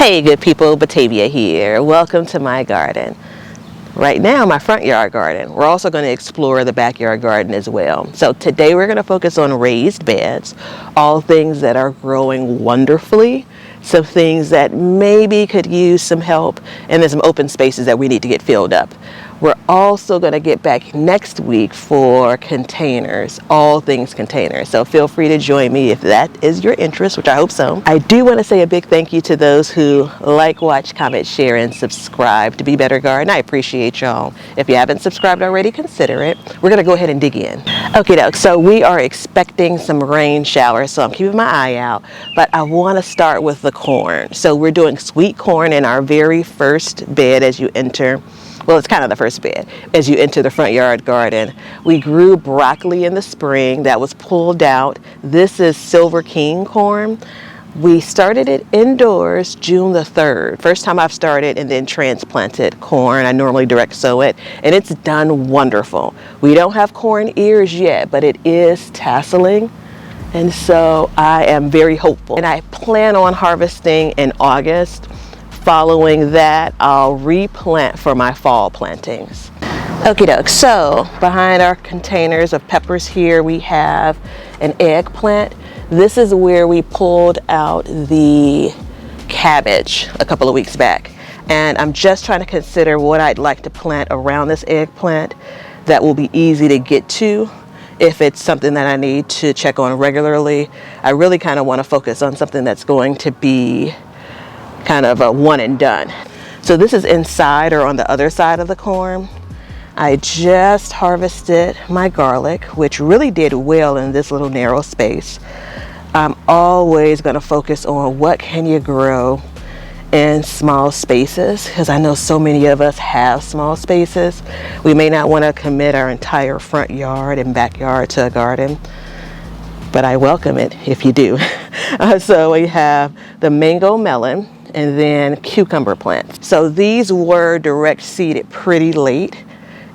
Hey good people, Batavia here. Welcome to my garden. Right now, my front yard garden. We're also going to explore the backyard garden as well. So today we're going to focus on raised beds, all things that are growing wonderfully, some things that maybe could use some help, and then some open spaces that we need to get filled up. We're also going to get back next week for containers, all things containers. So feel free to join me if that is your interest, which I hope so. I do want to say a big thank you to those who like, watch, comment, share, and subscribe to Be Better Garden. I appreciate y'all. If you haven't subscribed already, consider it. We're going to go ahead and dig in. Okay, so we are expecting some rain showers, so I'm keeping my eye out. But I want to start with the corn. So we're doing sweet corn in our very first bed as you enter. Well, it's kind of the first bed as you enter the front yard garden. We grew broccoli in the spring that was pulled out. This is Silver King corn. We started it indoors June the 3rd. First time I've started and then transplanted corn. I normally direct sow it, and it's done wonderful. We don't have corn ears yet, but it is tasseling. And so I am very hopeful. And I plan on harvesting in August. Following that, I'll replant for my fall plantings. Okie doke, so behind our containers of peppers here, we have an eggplant. This is where we pulled out the cabbage a couple of weeks back. And I'm just trying to consider what I'd like to plant around this eggplant that will be easy to get to. If it's something that I need to check on regularly, I really kind of want to focus on something that's going to be kind of a one and done. So this is inside or on the other side of the corn. I just harvested my garlic, which really did well in this little narrow space. I'm always going to focus on what can you grow in small spaces, because I know so many of us have small spaces. We may not want to commit our entire front yard and backyard to a garden, but I welcome it if you do. So we have the mango melon and then cucumber plants. So these were direct seeded pretty late,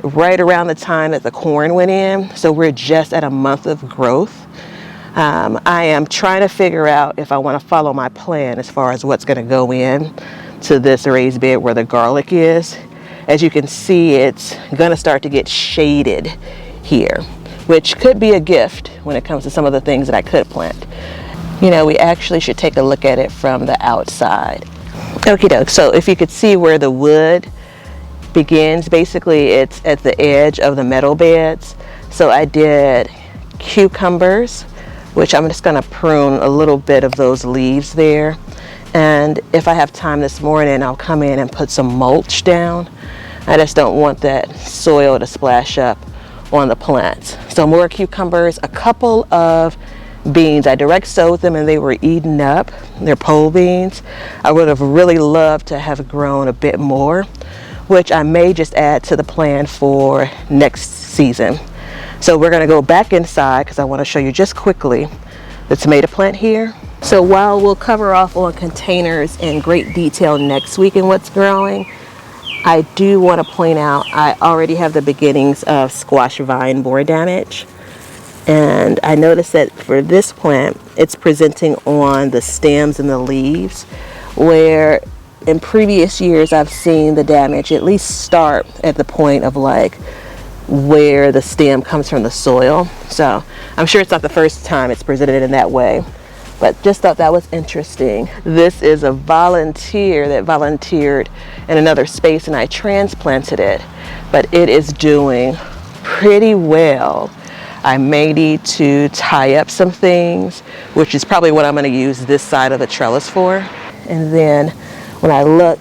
right around the time that the corn went in. So we're just at a month of growth. I am trying to figure out if I want to follow my plan as far as what's going to go in to this raised bed where the garlic is. As you can see, it's going to start to get shaded here, which could be a gift when it comes to some of the things that I could plant. You know, we actually should take a look at it from the outside. Okie doke, so if you could see where the wood begins, basically it's at the edge of the metal beds. So I did cucumbers, which I'm just gonna prune a little bit of those leaves there. And if I have time this morning, I'll come in and put some mulch down. I just don't want that soil to splash up on the plants. So more cucumbers, a couple of beans. I direct sowed them and they were eaten up. They're pole beans. I would have really loved to have grown a bit more, which I may just add to the plan for next season. So we're going to go back inside because I want to show you just quickly the tomato plant here. So while we'll cover off on containers in great detail next week and what's growing, I do want to point out I already have the beginnings of squash vine borer damage. And I noticed that for this plant, it's presenting on the stems and the leaves, where in previous years I've seen the damage at least start at the point of like where the stem comes from the soil. So I'm sure it's not the first time it's presented in that way, but just thought that was interesting. This is a volunteer that volunteered in another space and I transplanted it, but it is doing pretty well. I may need to tie up some things, which is probably what I'm going to use this side of the trellis for. And then when I look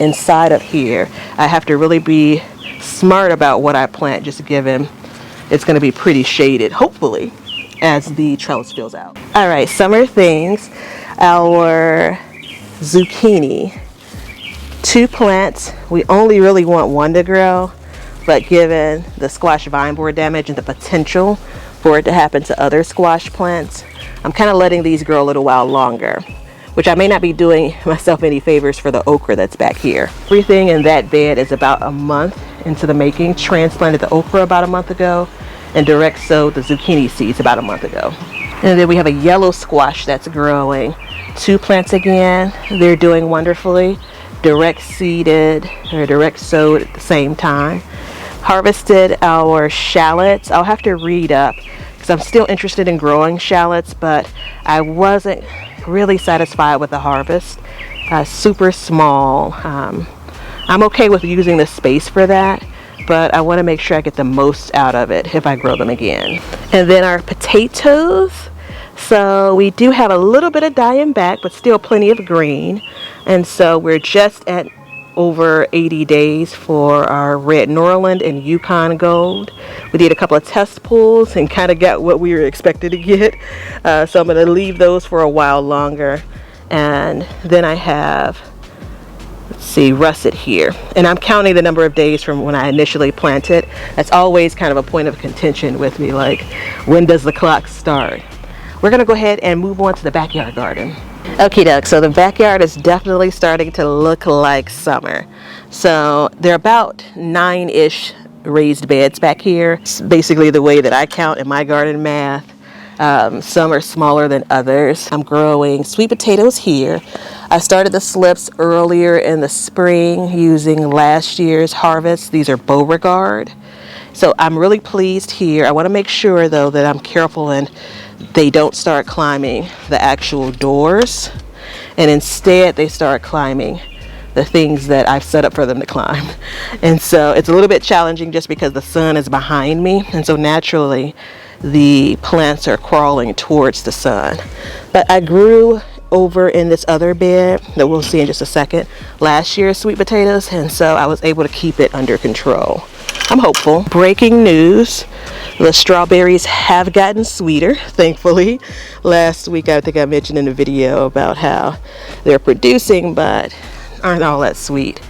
inside of here, I have to really be smart about what I plant, just given it's going to be pretty shaded, hopefully, as the trellis fills out. All right, summer things. Our zucchini, 2 plants. We only really want one to grow. But given the squash vine borer damage and the potential for it to happen to other squash plants, I'm kind of letting these grow a little while longer, which I may not be doing myself any favors for the okra that's back here. Everything in that bed is about a month into the making. Transplanted the okra about a month ago and direct sowed the zucchini seeds about a month ago. And then we have a yellow squash that's growing. 2 plants again. They're doing wonderfully. Direct seeded or direct sowed at the same time. Harvested our shallots. I'll have to read up because I'm still interested in growing shallots, but I wasn't really satisfied with the harvest. Super small. I'm okay with using the space for that, but I want to make sure I get the most out of it if I grow them again. And then our potatoes. So we do have a little bit of dying back, but still plenty of green. And so we're just at over 80 days for our red Norland and Yukon Gold. We did a couple of test pulls and kind of got what we were expected to get. So I'm going to leave those for a while longer. And then I have, let's see, russet here. And I'm counting the number of days from when I initially planted. That's always kind of a point of contention with me, like, when does the clock start? We're going to go ahead and move on to the backyard garden. Okay, Doug, so the backyard is definitely starting to look like summer. So there are about 9-ish raised beds back here. It's basically the way that I count in my garden math. Some are smaller than others. I'm growing sweet potatoes here. I started the slips earlier in the spring using last year's harvest. These are Beauregard. So I'm really pleased here. I want to make sure though that I'm careful and they don't start climbing the actual doors, and instead they start climbing the things that I've set up for them to climb. And so it's a little bit challenging just because the sun is behind me, and so naturally the plants are crawling towards the sun. But I grew over in this other bed that we'll see in just a second last year's sweet potatoes, and so I was able to keep it under control. I'm hopeful. Breaking news, the strawberries have gotten sweeter, thankfully. Last week I think I mentioned in the video about how they're producing but aren't all that sweet.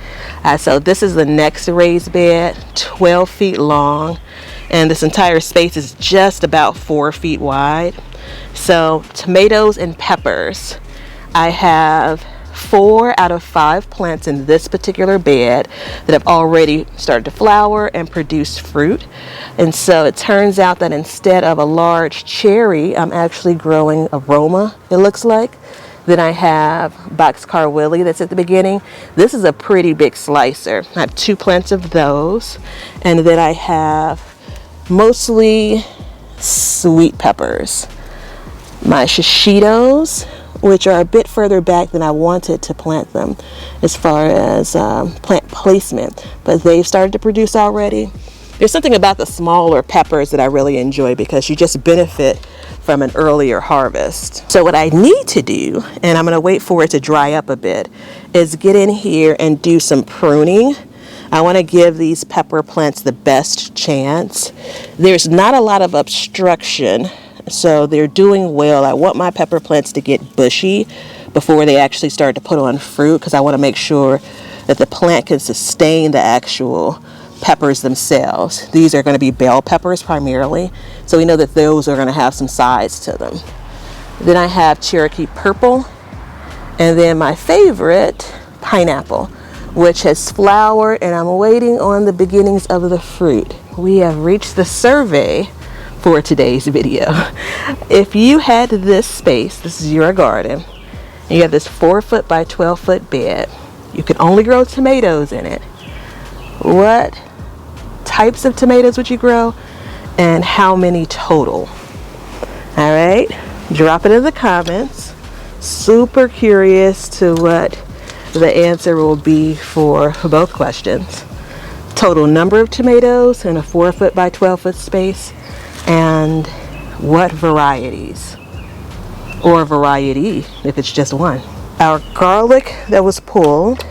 So this is the next raised bed, 12 feet long, and this entire space is just about 4 feet wide. So tomatoes and peppers. I have 4 out of 5 plants in this particular bed that have already started to flower and produce fruit. And so it turns out that instead of a large cherry, I'm actually growing aroma, it looks like. Then I have Boxcar Willie that's at the beginning. This is a pretty big slicer. I have 2 plants of those. And then I have mostly sweet peppers. My shishitos, which are a bit further back than I wanted to plant them as far as plant placement, but they've started to produce already. There's something about the smaller peppers that I really enjoy because you just benefit from an earlier harvest. So what I need to do, and I'm going to wait for it to dry up a bit, is get in here and do some pruning. I want to give these pepper plants the best chance. There's not a lot of obstruction, so they're doing well. I want my pepper plants to get bushy before they actually start to put on fruit, because I want to make sure that the plant can sustain the actual peppers themselves. These are going to be bell peppers primarily, so we know that those are going to have some size to them. Then I have Cherokee Purple, and then my favorite, Pineapple, which has flowered, and I'm waiting on the beginnings of the fruit. We have reached the survey for today's video. If you had this space, this is your garden, and you have this 4-foot by 12-foot bed, you can only grow tomatoes in it. What types of tomatoes would you grow, and how many total? All right, drop it in the comments. Super curious to what the answer will be for both questions. Total number of tomatoes in a 4-foot by 12-foot space, and what varieties, or variety if it's just one. Our garlic that was pulled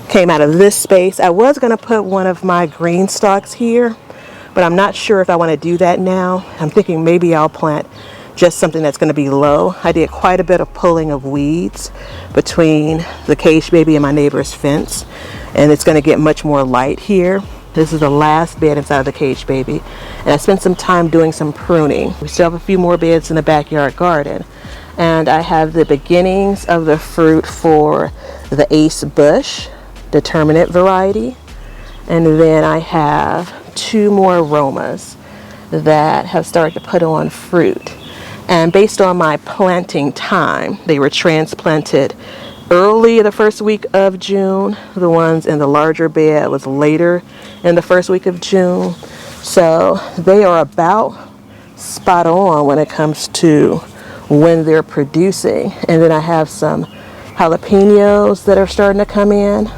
came out of this space. I was going to put one of my green stalks here, but I'm not sure if I want to do that now. I'm thinking maybe I'll plant just something that's going to be low. I did quite a bit of pulling of weeds between the cage baby and my neighbor's fence, and it's going to get much more light here. This is the last bed inside of the cage baby, and I spent some time doing some pruning. We still have a few more beds in the backyard garden, and I have the beginnings of the fruit for the Ace Bush Determinate variety, and then I have 2 more aromas. that have started to put on fruit. And based on my planting time, they were transplanted early the first week of June. The ones in the larger bed was later in the first week of June. So they are about spot on when it comes to when they're producing. And then I have some jalapenos that are starting to come in,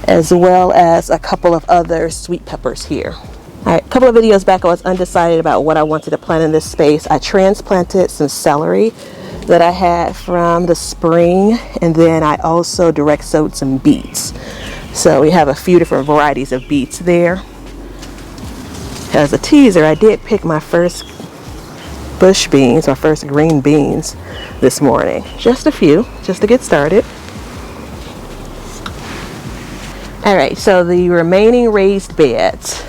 as well as a couple of other sweet peppers here. All right, a couple of videos back, I was undecided about what I wanted to plant in this space. I transplanted some celery that I had from the spring, and then I also direct sowed some beets. So we have a few different varieties of beets there. As a teaser, I did pick my first bush beans, my first green beans this morning. Just a few, just to get started. All right, so the remaining raised beds,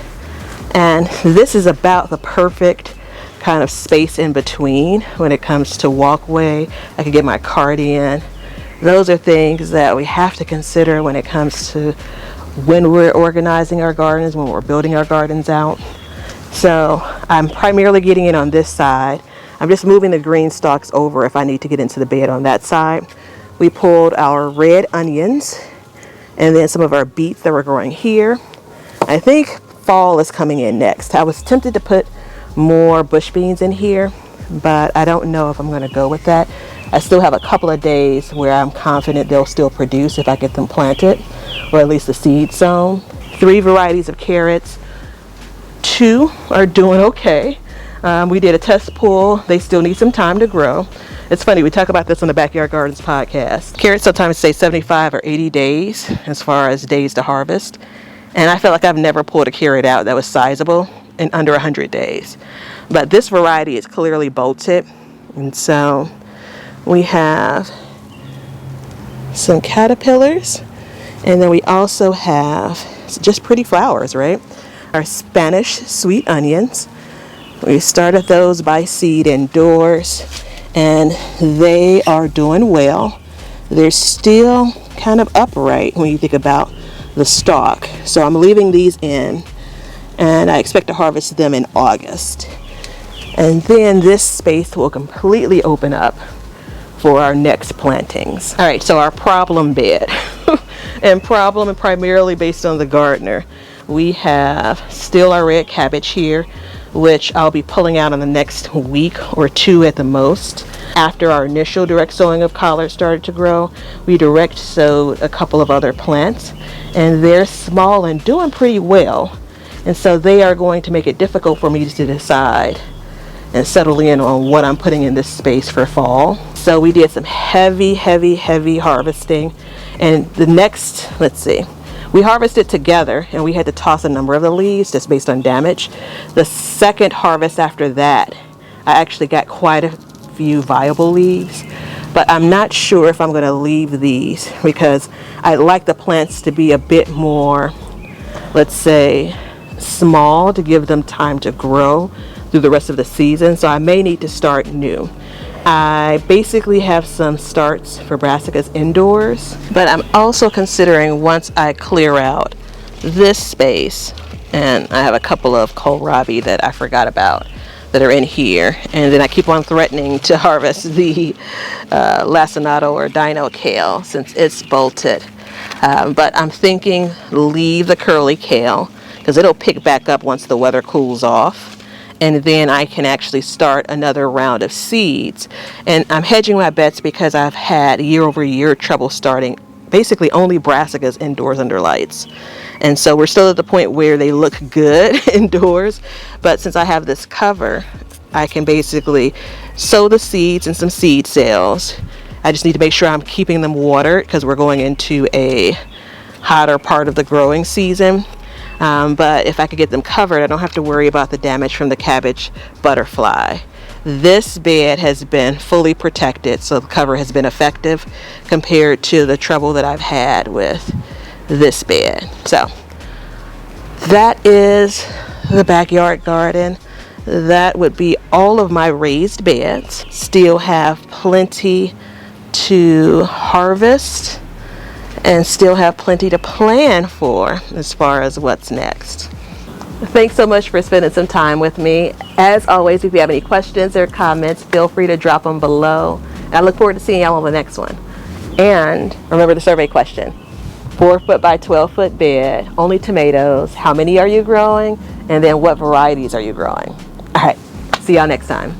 and this is about the perfect kind of space in between when it comes to walkway. I could get my cart in. Those are things that we have to consider when it comes to when we're organizing our gardens, when we're building our gardens out. So I'm primarily getting in on this side. I'm just moving the green stalks over if I need to get into the bed on that side. We pulled our red onions and then some of our beets that were growing here. I think fall is coming in next. I was tempted to put more bush beans in here, but I don't know if I'm going to go with that. I still have a couple of days where I'm confident they'll still produce if I get them planted, or at least the seed sown. 3 varieties of carrots. 2 are doing okay. We did a test pull. They still need some time to grow. It's funny, we talk about this on the Backyard Gardens podcast. Carrots sometimes say 75 or 80 days as far as days to harvest. And I feel like I've never pulled a carrot out that was sizable in under 100 days. But this variety is clearly bolted. And so we have some caterpillars. And then we also have just pretty flowers, right? Our Spanish sweet onions. We started those by seed indoors, and they are doing well. They're still kind of upright when you think about the stalk. So I'm leaving these in, and I expect to harvest them in August. And then this space will completely open up for our next plantings. All right, so our problem bed, and primarily based on the gardener. We have still our red cabbage here, which I'll be pulling out in the next week or 2 at the most. After our initial direct sowing of collards started to grow, we direct sowed a couple of other plants, and they're small and doing pretty well. And so they are going to make it difficult for me to decide and settle in on what I'm putting in this space for fall. So we did some heavy harvesting. And the next, let's see, we harvested together, and we had to toss a number of the leaves just based on damage. The second harvest after that, I actually got quite a few viable leaves, but I'm not sure if I'm going to leave these because I'd like the plants to be a bit more, let's say, small to give them time to grow through the rest of the season. So I may need to start new. I basically have some starts for Brassicas indoors, but I'm also considering once I clear out this space, and I have a couple of kohlrabi that I forgot about that are in here, and then I keep on threatening to harvest the lacinato or dino kale since it's bolted. But I'm thinking leave the curly kale because it'll pick back up once the weather cools off. And then I can actually start another round of seeds. And I'm hedging my bets because I've had year-over-year trouble starting basically only Brassicas indoors under lights. And so we're still at the point where they look good indoors. But since I have this cover, I can basically sow the seeds in some seed cells. I just need to make sure I'm keeping them watered because we're going into a hotter part of the growing season. But if I could get them covered, I don't have to worry about the damage from the cabbage butterfly. This bed has been fully protected, so the cover has been effective compared to the trouble that I've had with this bed. So that is the backyard garden. That would be all of my raised beds. Still have plenty to harvest and still have plenty to plan for as far as what's next. Thanks so much for spending some time with me. As always, if you have any questions or comments, feel free to drop them below. And I look forward to seeing y'all on the next one. And remember the survey question. 4-foot by 12-foot bed, only tomatoes. How many are you growing? And then what varieties are you growing? All right, see y'all next time.